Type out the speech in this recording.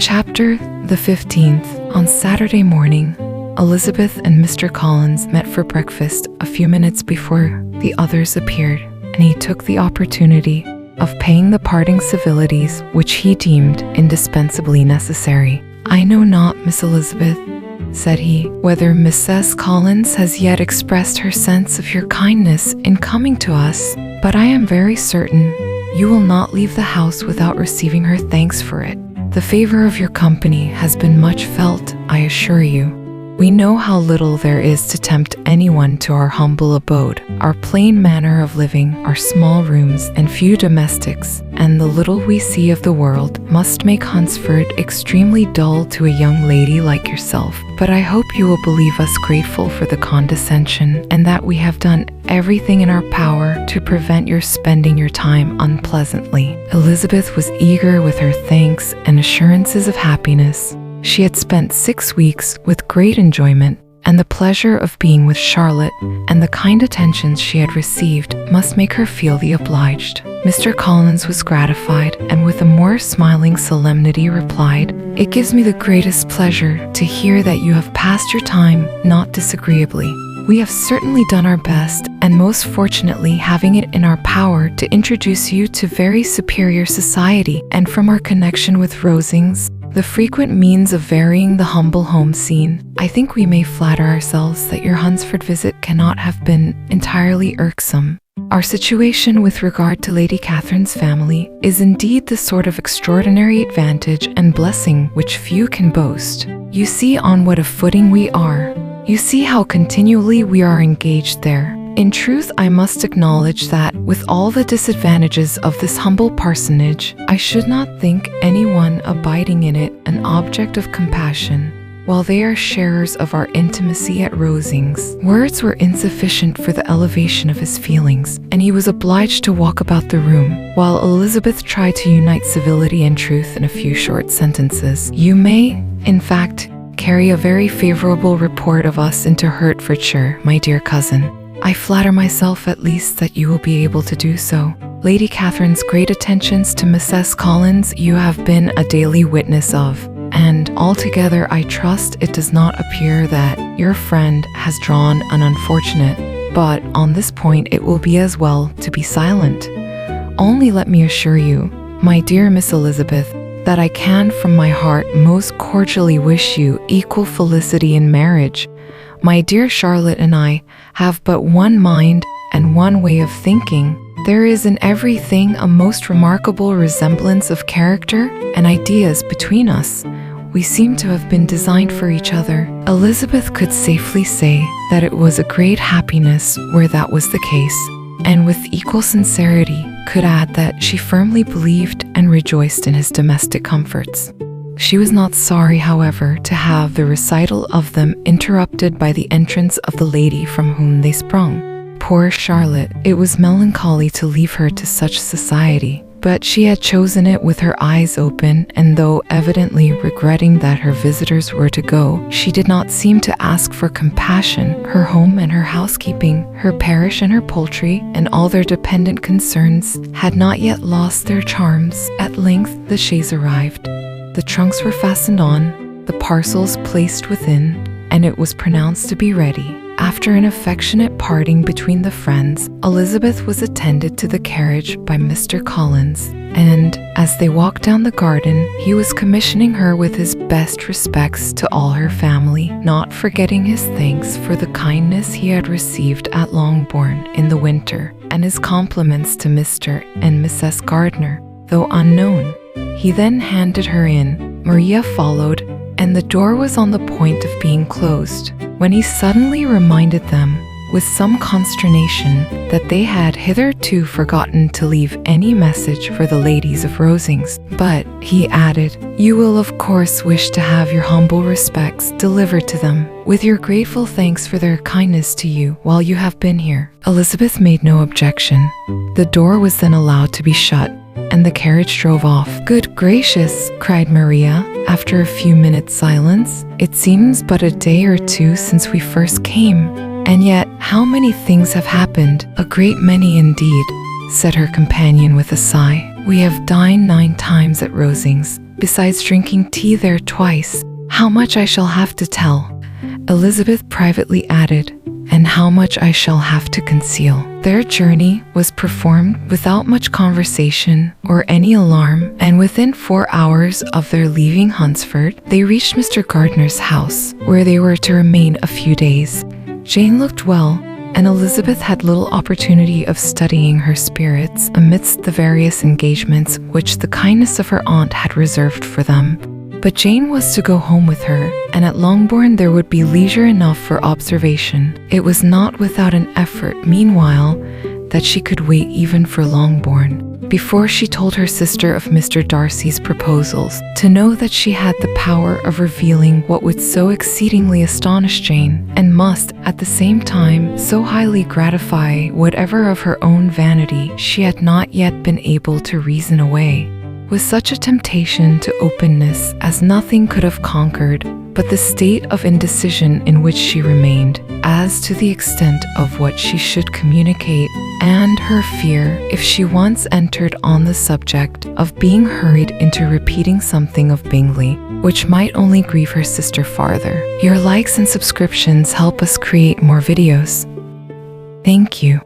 Chapter the 15th. On Saturday morning, Elizabeth and Mr. Collins met for breakfast a few minutes before the others appeared, and he took the opportunity of paying the parting civilities which he deemed indispensably necessary. "I know not, Miss Elizabeth," said he, "whether Mrs. Collins has yet expressed her sense of your kindness in coming to us, but I am very certain you will not leave the house without receiving her thanks for it. The favor of your company has been much felt, I assure you. We know how little there is to tempt anyone to our humble abode, our plain manner of living, our small rooms and few domestics, and the little we see of the world must make Hunsford extremely dull to a young lady like yourself. But I hope you will believe us grateful for the condescension, and that we have done everything in our power to prevent your spending your time unpleasantly." Elizabeth was eager with her thanks and assurances of happiness. She had spent 6 weeks with great enjoyment, and the pleasure of being with Charlotte and the kind attentions she had received must make her feel the obliged. Mr. Collins was gratified, and with a more smiling solemnity replied, "It gives me the greatest pleasure to hear that you have passed your time not disagreeably. We have certainly done our best, and most fortunately having it in our power to introduce you to very superior society, and from our connection with Rosings, the frequent means of varying the humble home scene, I think we may flatter ourselves that your Hunsford visit cannot have been entirely irksome. Our situation with regard to Lady Catherine's family is indeed the sort of extraordinary advantage and blessing which few can boast. You see on what a footing we are. You see how continually we are engaged there. In truth, I must acknowledge that, with all the disadvantages of this humble parsonage, I should not think anyone abiding in it an object of compassion, while they are sharers of our intimacy at Rosings." Words were insufficient for the elevation of his feelings, and he was obliged to walk about the room, while Elizabeth tried to unite civility and truth in a few short sentences. "You may, in fact, carry a very favorable report of us into Hertfordshire, my dear cousin. I flatter myself at least that you will be able to do so. Lady Catherine's great attentions to Mrs. Collins you have been a daily witness of, and altogether I trust it does not appear that your friend has drawn an unfortunate, but on this point it will be as well to be silent. Only let me assure you, my dear Miss Elizabeth, that I can from my heart most cordially wish you equal felicity in marriage. My dear Charlotte and I have but one mind and one way of thinking. There is in everything a most remarkable resemblance of character and ideas between us. We seem to have been designed for each other." Elizabeth could safely say that it was a great happiness where that was the case, and with equal sincerity could add that she firmly believed and rejoiced in his domestic comforts. She was not sorry, however, to have the recital of them interrupted by the entrance of the lady from whom they sprung. Poor Charlotte! It was melancholy to leave her to such society, but she had chosen it with her eyes open, and though evidently regretting that her visitors were to go, she did not seem to ask for compassion. Her home and her housekeeping, her parish and her poultry, and all their dependent concerns had not yet lost their charms. At length the chaise arrived. The trunks were fastened on, the parcels placed within, and it was pronounced to be ready. After an affectionate parting between the friends, Elizabeth was attended to the carriage by Mr. Collins, and as they walked down the garden, he was commissioning her with his best respects to all her family, not forgetting his thanks for the kindness he had received at Longbourn in the winter, and his compliments to Mr. and Mrs. Gardiner, though unknown. He then handed her in. Maria followed, and the door was on the point of being closed, when he suddenly reminded them, with some consternation, that they had hitherto forgotten to leave any message for the ladies of Rosings. "But," he added, "you will of course wish to have your humble respects delivered to them, with your grateful thanks for their kindness to you while you have been here." Elizabeth made no objection. The door was then allowed to be shut, and the carriage drove off. "Good gracious!" cried Maria, after a few minutes' silence. "It seems but a day or two since we first came, and yet how many things have happened." "A great many indeed," said her companion with a sigh. "We have dined 9 times at Rosings, besides drinking tea there twice. How much I shall have to tell," Elizabeth privately added, "and how much I shall have to conceal." Their journey was performed without much conversation or any alarm, and within 4 hours of their leaving Hunsford, they reached Mr. Gardner's house, where they were to remain a few days. Jane looked well, and Elizabeth had little opportunity of studying her spirits amidst the various engagements which the kindness of her aunt had reserved for them. But Jane was to go home with her, and at Longbourn there would be leisure enough for observation. It was not without an effort, meanwhile, that she could wait even for Longbourn, before she told her sister of Mr. Darcy's proposals, to know that she had the power of revealing what would so exceedingly astonish Jane, and must, at the same time, so highly gratify whatever of her own vanity she had not yet been able to reason away. With such a temptation to openness as nothing could have conquered but the state of indecision in which she remained, as to the extent of what she should communicate, and her fear, if she once entered on the subject, of being hurried into repeating something of Bingley, which might only grieve her sister farther. Your likes and subscriptions help us create more videos. Thank you.